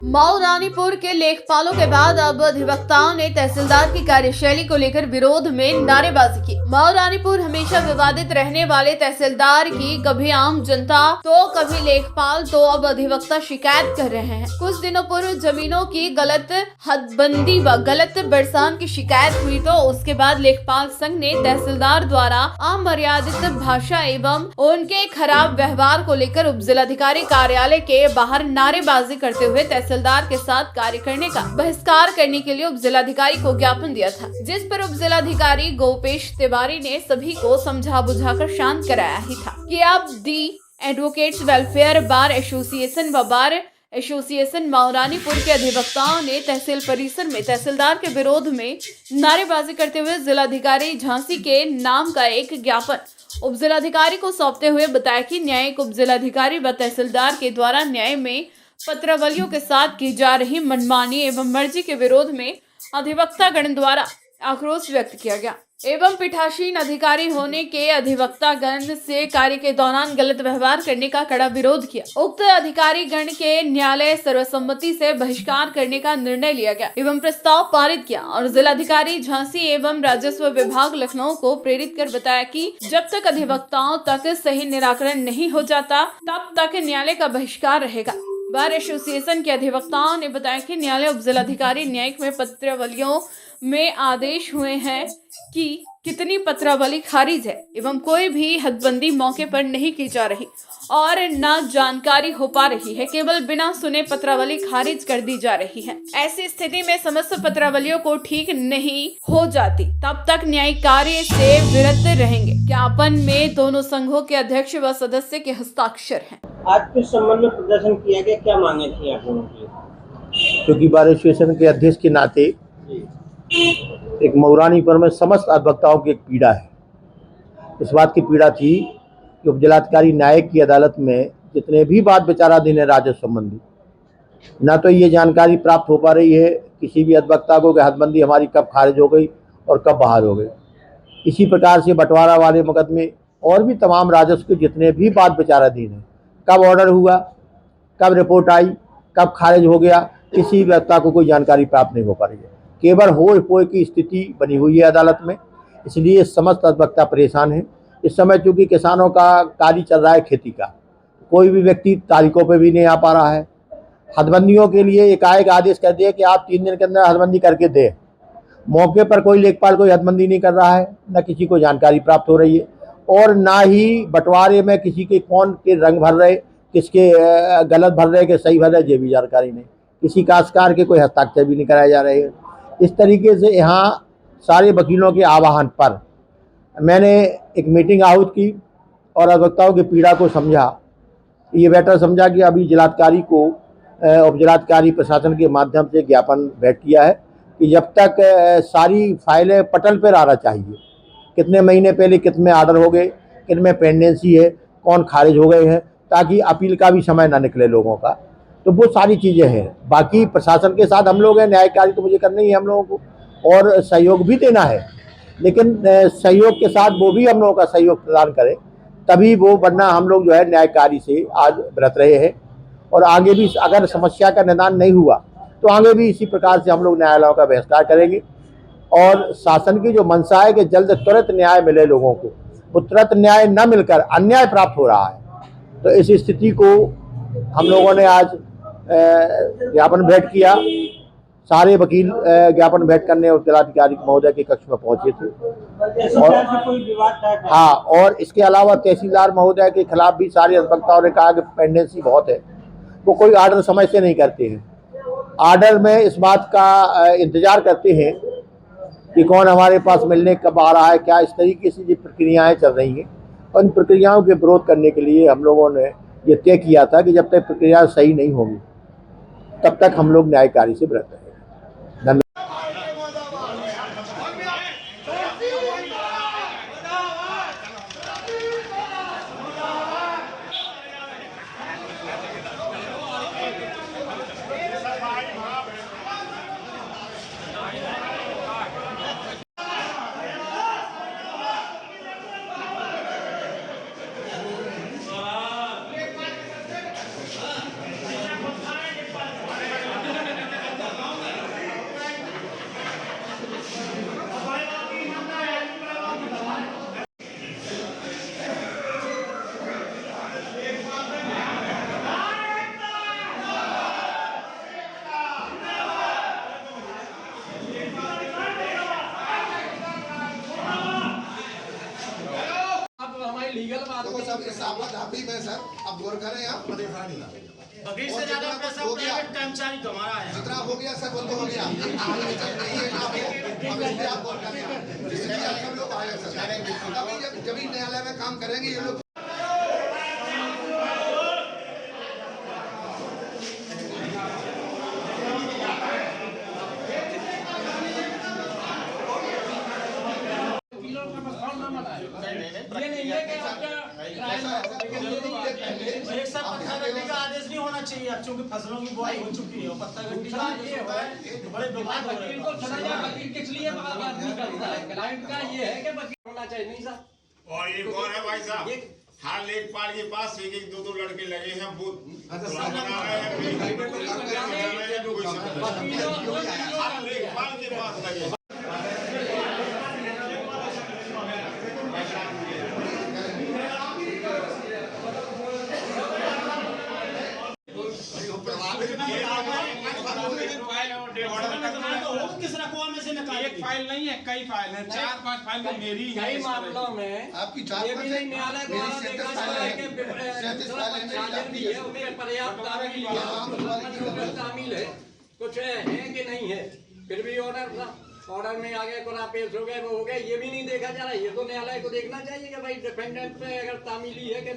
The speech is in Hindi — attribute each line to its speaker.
Speaker 1: मऊ रानीपुर के लेखपालों के बाद अब अधिवक्ताओं ने तहसीलदार की कार्यशैली को लेकर विरोध में नारेबाजी की। मऊ रानीपुर हमेशा विवादित रहने वाले तहसीलदार की कभी आम जनता तो कभी लेखपाल तो अब अधिवक्ता शिकायत कर रहे हैं। कुछ दिनों पूर्व जमीनों की गलत हदबंदी व गलत बरसात की शिकायत हुई तो उसके बाद लेखपाल संघ ने तहसीलदार द्वारा अमर्यादित भाषा एवं उनके खराब व्यवहार को लेकर उप जिलाधिकारी कार्यालय के बाहर नारेबाजी करते हुए तहसीलदार के साथ कार्य करने का बहिष्कार करने के लिए उप जिलाधिकारी को ज्ञापन दिया था, जिस पर उप जिलाधिकारी गोपेश तिवारी ने सभी को समझा बुझाकर शांत कराया ही था कि अब दी एडवोकेट्स वेलफेयर बार एसोसिएशन व बार एसोसिएशन मऊ रानीपुर के अधिवक्ताओं ने तहसील परिसर में तहसीलदार के विरोध में नारेबाजी करते हुए जिलाधिकारी झांसी के नाम का एक ज्ञापन उप जिलाधिकारी को सौंपते हुए बताया कि न्यायिक उप जिलाधिकारी व तहसीलदार के द्वारा न्याय में पत्रावलियों के साथ की जा रही मनमानी एवं मर्जी के विरोध में अधिवक्ता गण द्वारा आक्रोश व्यक्त किया गया एवं पीठासीन अधिकारी होने के अधिवक्ता गण से कार्य के दौरान गलत व्यवहार करने का कड़ा विरोध किया। उक्त अधिकारी गण के न्यायालय सर्वसम्मति से बहिष्कार करने का निर्णय लिया गया एवं प्रस्ताव पारित किया और जिलाधिकारी झांसी एवं राजस्व विभाग लखनऊ को प्रेरित कर बताया कि जब तक अधिवक्ताओं तक सही निराकरण नहीं हो जाता तब तक न्यायालय का बहिष्कार रहेगा। बार एसोसिएशन के अधिवक्ताओं ने बताया कि न्यायालय उप जिलाधिकारी न्यायिक में पत्रावलियों में आदेश हुए हैं कि कितनी पत्रावली खारिज है एवं कोई भी हदबंदी मौके पर नहीं की जा रही और न जानकारी हो पा रही है, केवल बिना सुने पत्रावली खारिज कर दी जा रही है। ऐसी स्थिति में समस्त पत्रावलियों को ठीक नहीं हो जाती तब तक न्यायिक कार्य से विरत रहेंगे। ज्ञापन में दोनों संघों के अध्यक्ष व सदस्य के हस्ताक्षर हैं।
Speaker 2: आज किस संबंध में प्रदर्शन किया गया, क्या मांगे थी आप लोगों की?
Speaker 3: क्योंकि बार एसोसिएशन के अध्यक्ष के नाते एक मऊ रानीपुर में समस्त अधिवक्ताओं की एक पीड़ा है। इस बात की पीड़ा थी कि उप जिलाधिकारी न्यायिक की अदालत में जितने भी वाद विचाराधीन है राजस्व संबंधी, ना तो ये जानकारी प्राप्त हो पा रही है किसी भी अधिवक्ता को कि हदबंदी हमारी कब खारिज हो गई और कब बहाल हो गई। इसी प्रकार से बंटवारा वाले मुकदमे और भी तमाम राजस्व के जितने भी वाद विचाराधीन है, कब ऑर्डर हुआ, कब रिपोर्ट आई, कब खारिज हो गया, किसी भी अधिवक्ता को कोई जानकारी प्राप्त नहीं हो पा रही है। केवल होए पोए की स्थिति बनी हुई है अदालत में, इसलिए समस्त अधिवक्ता परेशान हैं। इस समय चूँकि किसानों का कार्य चल रहा है खेती का, कोई भी व्यक्ति तारीखों पे भी नहीं आ पा रहा है। हदबंदियों के लिए एकाएक आदेश कर दिया कि आप 3 दिन के अंदर हदबंदी करके दें। मौके पर कोई लेखपाल कोई हदबंदी नहीं कर रहा है, न किसी को जानकारी प्राप्त हो रही है और ना ही बंटवारे में किसी के कौन के रंग भर रहे, किसके गलत भर रहे, कि सही भर रहे, ये भी जानकारी नहीं। किसी काश्तकार के कोई हस्ताक्षर भी नहीं कराए जा रहे हैं। इस तरीके से यहाँ सारे वकीलों के आह्वान पर मैंने एक मीटिंग आहूत की और अधिवक्ताओं की पीड़ा को समझा। ये बेटर समझा कि अभी जिलाधिकारी को उप जिलाधिकारी प्रशासन के माध्यम से ज्ञापन भेंट किया है कि जब तक सारी फाइलें पटल पर आना चाहिए, कितने महीने पहले कितने आर्डर हो गए, कितने पेंडेंसी है, कौन खारिज हो गए हैं, ताकि अपील का भी समय ना निकले लोगों का। तो वो सारी चीज़ें हैं। बाकी प्रशासन के साथ हम लोग हैं, न्यायिक कार्य तो मुझे करना ही है हम लोगों को और सहयोग भी देना है, लेकिन सहयोग के साथ वो भी हम लोगों का सहयोग प्रदान करें तभी वो, वरना हम लोग जो है न्यायिक कार्य से आज व्रत रहे हैं और आगे भी अगर समस्या का निदान नहीं हुआ तो आगे भी इसी प्रकार से हम लोग न्यायालयों का बहिष्कार करेंगे। और शासन की जो मंशा है कि जल्द तुरंत न्याय मिले लोगों को, वो तुरंत न्याय न मिलकर अन्याय प्राप्त हो रहा है। तो इस स्थिति को हम लोगों ने आज ज्ञापन भेंट किया। सारे वकील ज्ञापन भेंट करने उप जिलाधिकारी महोदय के कक्ष में पहुंचे थे और
Speaker 2: कोई विवाद था?
Speaker 3: हाँ, और इसके अलावा तहसीलदार महोदय के खिलाफ भी सारे अधिवक्ताओं ने कहा कि पेंडेंसी बहुत है, वो कोई आर्डर समय से नहीं करते हैं। आर्डर में इस बात का इंतजार करते हैं कि कौन हमारे पास मिलने कब आ रहा है, क्या इस तरीके से जो प्रक्रियाएँ चल रही हैं। और इन प्रक्रियाओं के विरोध करने के लिए हम लोगों ने ये तय किया था कि जब तक प्रक्रिया सही नहीं होगी तब तक हम लोग न्यायिक कार्य से व्रत रहेंगे। धन्यवाद।
Speaker 4: दाबी में सर अब गौर करें आप
Speaker 5: वकील से ज्यादा पैसा प्राइवेट कर्मचारी कमा रहा है।
Speaker 4: जितना हो गया सर वो तो हो गया, आगे चल नहीं है ना हो, अब इसलिए आप गौर करें, इसलिए आज हम लोग आए सर। जब न्यायालय में काम करेंगे ये लोग
Speaker 5: एक साथ पत्ता गड्डी का आदेश नहीं होना चाहिए अब, चूंकि फसलों की बुआई हो चुकी है और पत्ता गड्डी का आदेश होता है तो बड़े विवाद हो रहे हैं।
Speaker 6: वकील किस लिए आदमी करता है? क्लाइंट का ये है कि वकील होना चाहिए, नहीं सर।
Speaker 7: और एक और है भाई साहब, हर लेखपाल के पास एक एक दो दो लड़के लगे हैं, वो बना रहे हैं, हर लेखपाल के पास लगे हैं।
Speaker 5: किस रकम में से निकाल?
Speaker 8: एक फाइल नहीं है, कई फाइल है, 4-5 फाइल तो मेरी है।
Speaker 6: कई मामलों में
Speaker 4: आपकी
Speaker 6: ये भी नहीं न्यायालय द्वारा देखा जाता है कि शामिल भी है, उसमें पर्याप्त शामिल है, कुछ है कि नहीं है, फिर भी ऑर्डर में आगे कोरा पेश हो गए, वो हो गए, ये भी नहीं देखा जा रहा है। ये तो न्यायालय को देखना चाहिए कि भाई डिफेंडेंट पे अगर तामीली है कि नहीं।